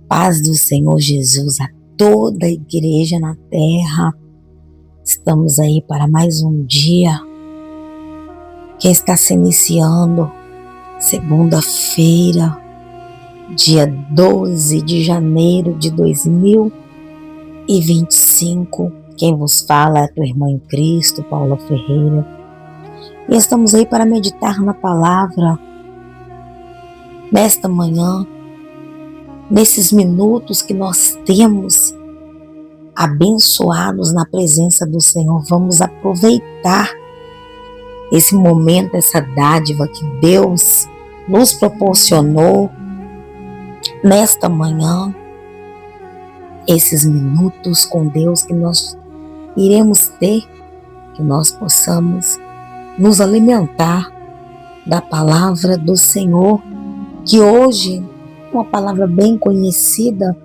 Paz do Senhor Jesus a toda a igreja na terra. Estamos aí para mais um dia que está se iniciando, segunda-feira, dia 12 de janeiro de 2025. Quem vos fala é a tua irmã em Cristo, Paula Ferreira. E estamos aí para meditar na palavra nesta manhã, nesses minutos que nós temos abençoados na presença do Senhor. Vamos aproveitar esse momento, essa dádiva que Deus nos proporcionou nesta manhã, esses minutos com Deus que nós iremos ter, que nós possamos nos alimentar da palavra do Senhor, que hoje uma palavra bem conhecida,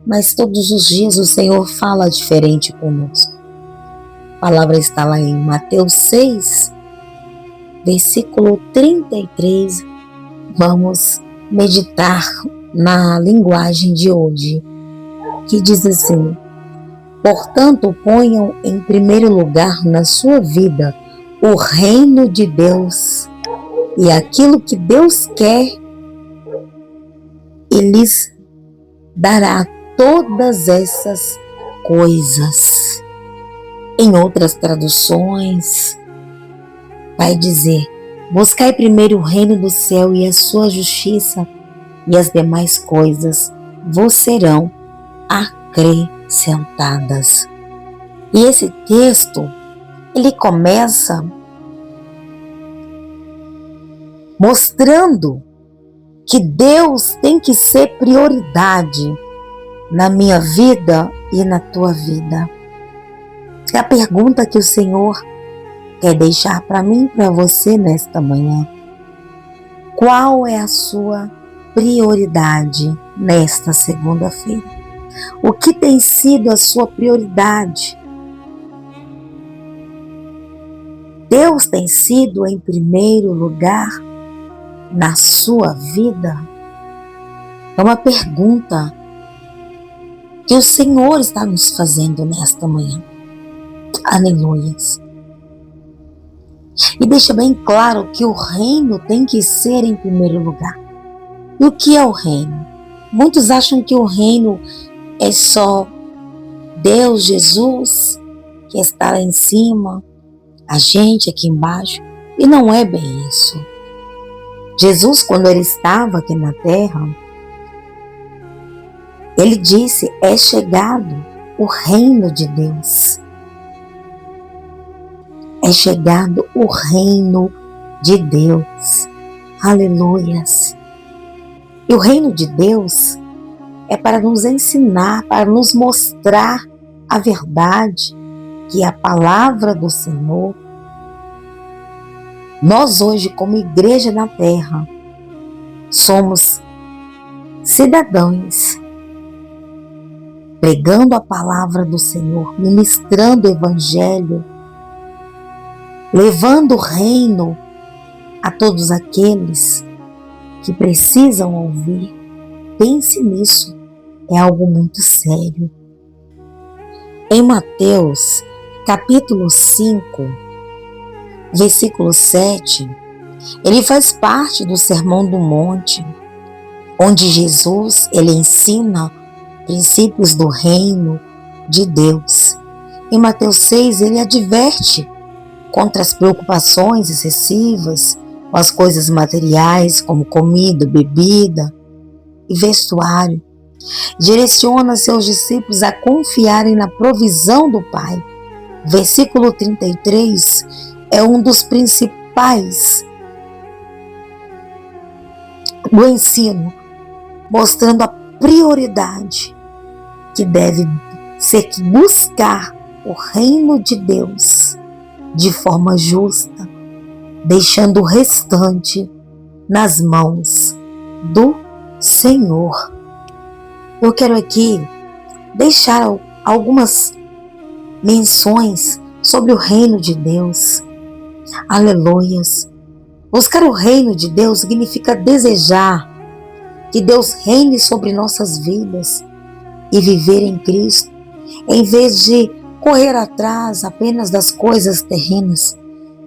mas todos os dias o Senhor fala diferente conosco. A palavra está lá em Mateus 6, versículo 33. Vamos meditar na linguagem de hoje, que diz assim: portanto, ponham em primeiro lugar na sua vida o reino de Deus e aquilo que Deus quer, e lhes dará todas essas coisas. Em outras traduções, vai dizer: buscai primeiro o reino do céu e a sua justiça, e as demais coisas vos serão acrescentadas. E esse texto, ele começa mostrando que Deus tem que ser prioridade na minha vida e na tua vida. É a pergunta que o Senhor quer deixar para mim e para você nesta manhã. Qual é a sua prioridade nesta segunda-feira? O que tem sido a sua prioridade? Deus tem sido em primeiro lugar na sua vida? É uma pergunta que o Senhor está nos fazendo nesta manhã. Aleluias. E deixa bem claro que o reino tem que ser em primeiro lugar. E o que é o reino? Muitos acham que o reino é só Deus, Jesus, que está lá em cima, a gente aqui embaixo. E não é bem isso. Jesus, quando ele estava aqui na terra, ele disse: é chegado o reino de Deus. É chegado o reino de Deus. Aleluias. E o reino de Deus é para nos ensinar, para nos mostrar a verdade, que é a palavra do Senhor. Nós hoje, como igreja na terra, somos cidadãos pregando a palavra do Senhor, ministrando o evangelho, levando o reino a todos aqueles que precisam ouvir. Pense nisso, é algo muito sério. Em Mateus, capítulo 5, versículo 7, ele faz parte do Sermão do Monte, onde Jesus ele ensina princípios do reino de Deus. Em Mateus 6, ele adverte contra as preocupações excessivas com as coisas materiais, como comida, bebida e vestuário. Direciona seus discípulos a confiarem na provisão do Pai. Versículo 33 é um dos principais do ensino, mostrando a prioridade que deve ser que buscar o reino de Deus de forma justa, deixando o restante nas mãos do Senhor. Eu quero aqui deixar algumas menções sobre o reino de Deus. Aleluias. Buscar o reino de Deus significa desejar que Deus reine sobre nossas vidas e viver em Cristo, em vez de correr atrás apenas das coisas terrenas.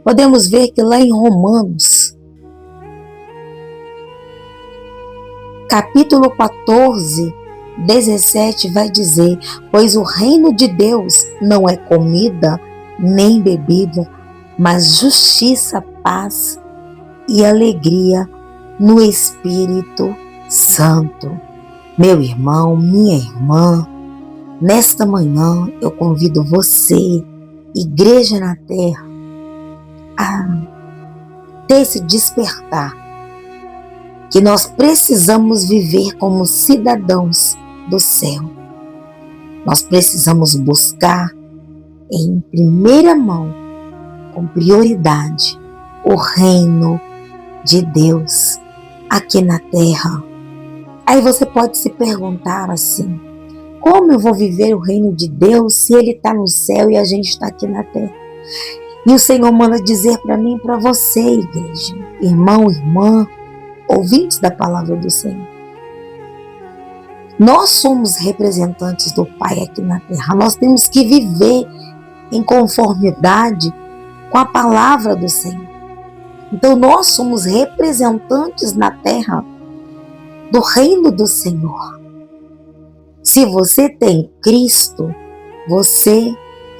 Podemos ver que lá em Romanos, capítulo 14, 17, vai dizer: pois o reino de Deus não é comida nem bebida, mas justiça, paz e alegria no Espírito Santo. Meu irmão, minha irmã, nesta manhã eu convido você, igreja na terra, a ter esse despertar, que nós precisamos viver como cidadãos do céu. Nós precisamos buscar em primeira mão, com prioridade, o reino de Deus aqui na terra. Aí você pode se perguntar assim: como eu vou viver o reino de Deus se Ele está no céu e a gente está aqui na terra? E o Senhor manda dizer para mim e para você, igreja, irmão, irmã, ouvintes da palavra do Senhor. Nós somos representantes do Pai aqui na terra. Nós temos que viver em conformidade com a palavra do Senhor. Então nós somos representantes na terra do reino do Senhor. Se você tem Cristo, você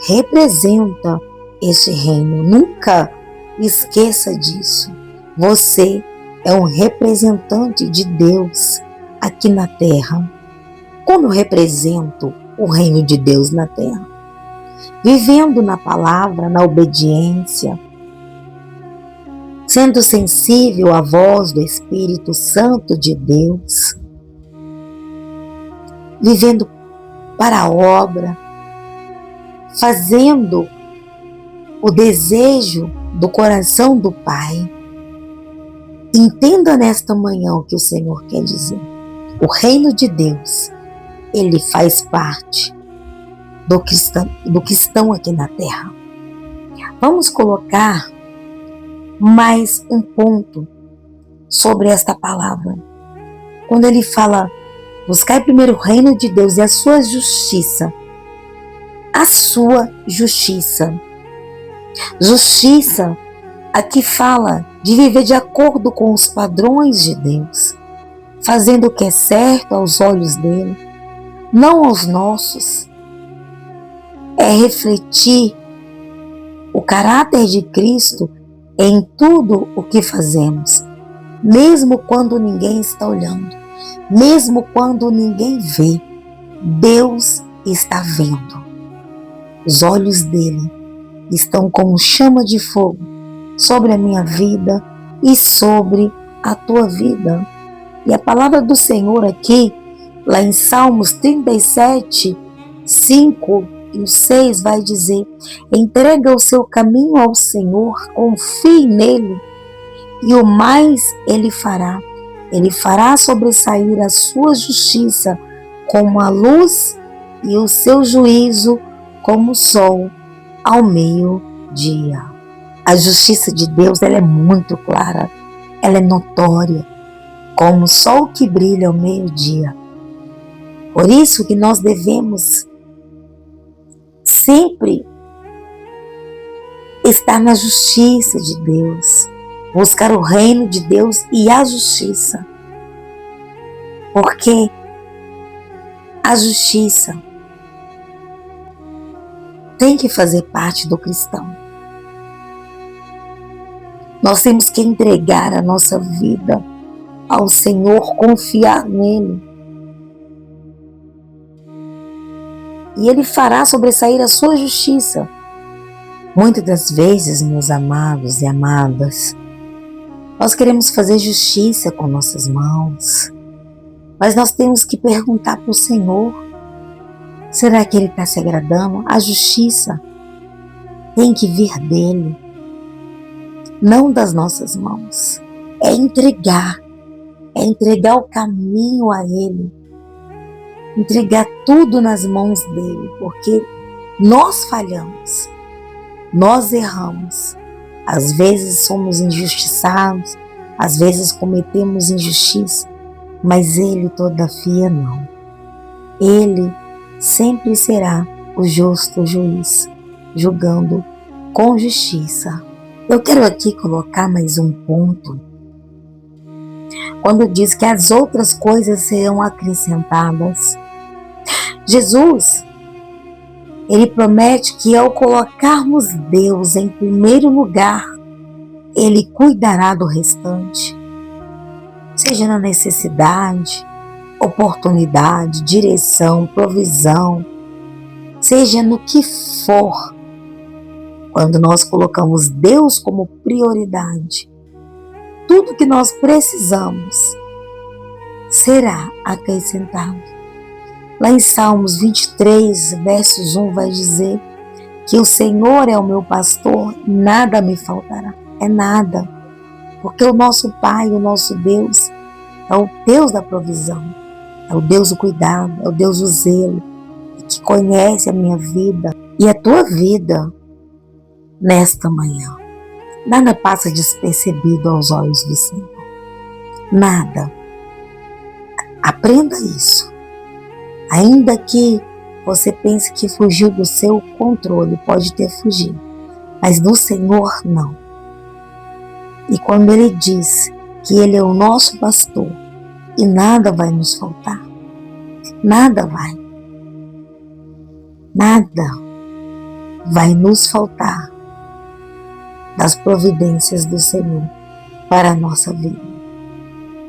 representa este reino. Nunca esqueça disso. Você é um representante de Deus aqui na terra. Como eu represento o reino de Deus na terra? Vivendo na palavra, na obediência, sendo sensível à voz do Espírito Santo de Deus, vivendo para a obra, fazendo o desejo do coração do Pai. Entenda nesta manhã o que o Senhor quer dizer. O reino de Deus, ele faz parte do que estão aqui na terra. Vamos colocar mais um ponto sobre esta palavra. Quando ele fala: buscai primeiro o reino de Deus e a sua justiça. A sua justiça. Justiça aqui fala de viver de acordo com os padrões de Deus, fazendo o que é certo aos olhos dele, não aos nossos. É refletir o caráter de Cristo em tudo o que fazemos, mesmo quando ninguém está olhando, mesmo quando ninguém vê. Deus está vendo. Os olhos dele estão como chama de fogo sobre a minha vida e sobre a tua vida. E a palavra do Senhor aqui, lá em Salmos 37, 5 e 6, vai dizer: entrega o seu caminho ao Senhor, confie nele, e o mais ele fará. Ele fará sobressair a sua justiça como a luz e o seu juízo como o sol ao meio-dia. A justiça de Deus, ela é muito clara, ela é notória, como o sol que brilha ao meio-dia. Por isso que nós devemos sempre estar na justiça de Deus, buscar o reino de Deus e a justiça. Porque a justiça tem que fazer parte do cristão. Nós temos que entregar a nossa vida ao Senhor, confiar nele. E ele fará sobressair a sua justiça. Muitas das vezes, meus amados e amadas, nós queremos fazer justiça com nossas mãos, mas nós temos que perguntar para o Senhor: será que ele está se agradando? A justiça tem que vir dele, não das nossas mãos. É entregar o caminho a ele, entregar tudo nas mãos dele, porque nós falhamos, nós erramos, às vezes somos injustiçados, às vezes cometemos injustiça, Mas Ele, todavia, não. Ele sempre será o justo juiz, julgando com justiça. Eu quero aqui colocar mais um ponto. Quando diz que as outras coisas serão acrescentadas, Jesus, Ele promete que ao colocarmos Deus em primeiro lugar, Ele cuidará do restante. Seja na necessidade, oportunidade, direção, provisão, seja no que for, quando nós colocamos Deus como prioridade, tudo que nós precisamos será acrescentado. Lá em Salmos 23, versos 1, vai dizer que o Senhor é o meu pastor, nada me faltará. É nada, porque o nosso Pai, o nosso Deus, é o Deus da provisão, é o Deus do cuidado, é o Deus do zelo, que conhece a minha vida e a tua vida nesta manhã. Nada passa despercebido aos olhos do Senhor. Nada. Aprenda isso. Ainda que você pense que fugiu do seu controle, pode ter fugido, mas do Senhor não. E quando Ele diz que Ele é o nosso pastor e nada vai nos faltar, nada vai nos faltar das providências do Senhor para a nossa vida.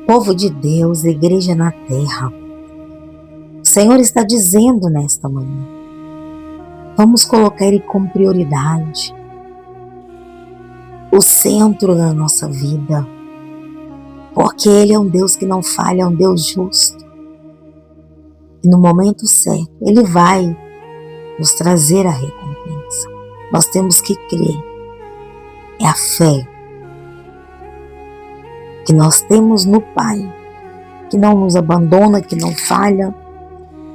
Povo de Deus, igreja na terra, o Senhor está dizendo nesta manhã, vamos colocar Ele como prioridade, o centro da nossa vida, porque Ele é um Deus que não falha, é um Deus justo. E no momento certo, Ele vai nos trazer a recompensa. Nós temos que crer. É a fé que nós temos no Pai, que não nos abandona, que não falha,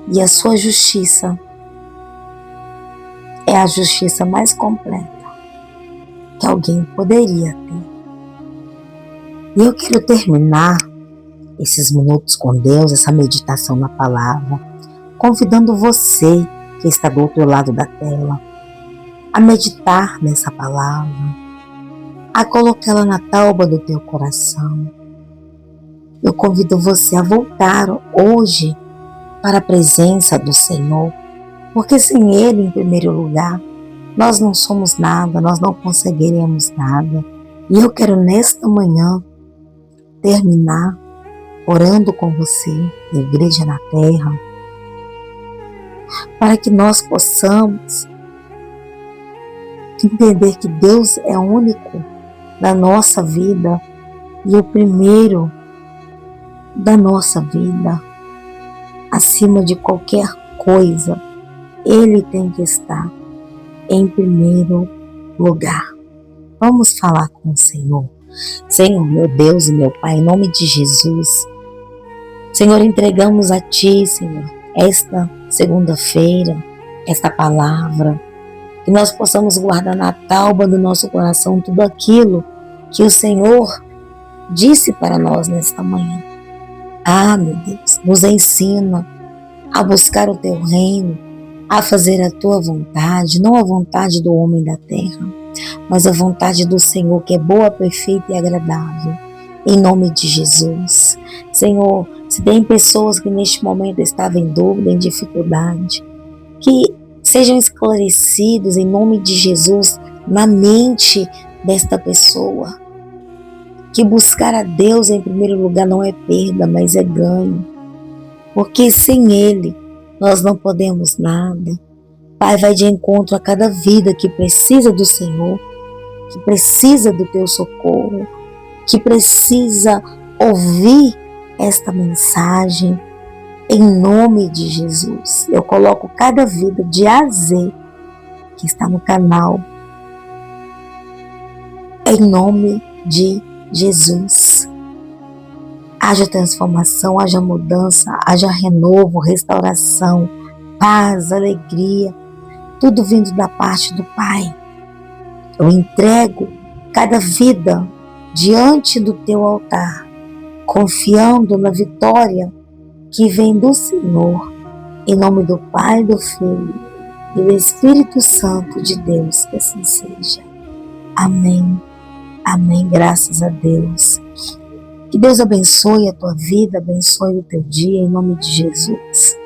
e a sua justiça é a justiça mais completa que alguém poderia ter. E eu quero terminar esses minutos com Deus, essa meditação na palavra, convidando você que está do outro lado da tela a meditar nessa palavra, a colocá-la na tábua do teu coração. Eu convido você a voltar hoje para a presença do Senhor, porque sem Ele em primeiro lugar, nós não somos nada, nós não conseguiremos nada. E eu quero nesta manhã terminar orando com você, igreja na terra, para que nós possamos entender que Deus é único na nossa vida e o primeiro da nossa vida, acima de qualquer coisa, Ele tem que estar em primeiro lugar. Vamos falar com o Senhor. Senhor, meu Deus e meu Pai, em nome de Jesus, Senhor, entregamos a Ti, Senhor, esta segunda-feira, esta palavra, que nós possamos guardar na tábua do nosso coração tudo aquilo que o Senhor disse para nós nesta manhã. Ah, meu Deus, nos ensina a buscar o Teu reino, a fazer a Tua vontade, não a vontade do homem da terra, mas a vontade do Senhor, que é boa, perfeita e agradável. Em nome de Jesus. Senhor, se tem pessoas que neste momento estavam em dúvida, em dificuldade, que sejam esclarecidos em nome de Jesus na mente desta pessoa. Que buscar a Deus em primeiro lugar não é perda, mas é ganho. Porque sem Ele nós não podemos nada. Pai, vai de encontro a cada vida que precisa do Senhor, que precisa do Teu socorro, que precisa ouvir esta mensagem. Em nome de Jesus, eu coloco cada vida de A a Z que está no canal. Em nome de Jesus. Haja transformação, haja mudança, haja renovo, restauração, paz, alegria, tudo vindo da parte do Pai. Eu entrego cada vida diante do Teu altar confiando na vitória que vem do Senhor, em nome do Pai, do Filho e do Espírito Santo de Deus, que assim seja. Amém. Amém. Graças a Deus. Que Deus abençoe a tua vida, abençoe o teu dia, em nome de Jesus.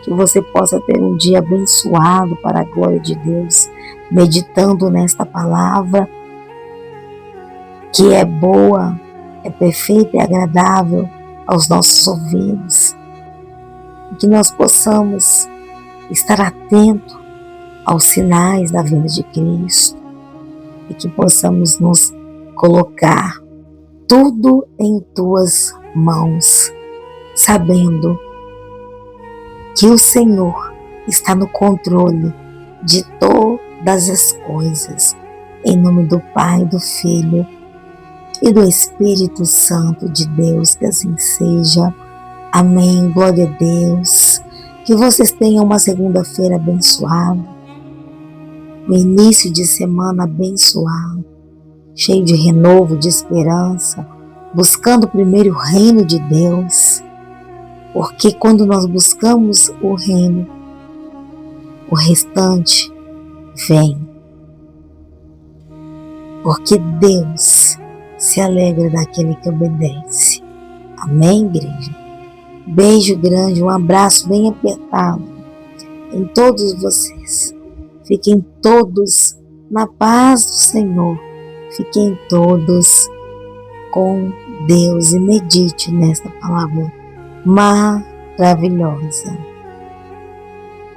Que você possa ter um dia abençoado para a glória de Deus, meditando nesta palavra que é boa, é perfeita e agradável aos nossos ouvidos. E que nós possamos estar atentos aos sinais da vinda de Cristo e que possamos nos colocar tudo em tuas mãos, sabendo que o Senhor está no controle de todas as coisas, em nome do Pai, do Filho e do Espírito Santo de Deus, que assim seja. Amém. Glória a Deus. Que vocês tenham uma segunda-feira abençoada, um início de semana abençoado, cheio de renovo, de esperança, buscando primeiro o reino de Deus, porque quando nós buscamos o reino, o restante vem, porque Deus se alegra daquele que obedece. Amém, igreja? Beijo grande, um abraço bem apertado em todos vocês. Fiquem todos na paz do Senhor. Fiquem todos com Deus e medite nesta palavra maravilhosa.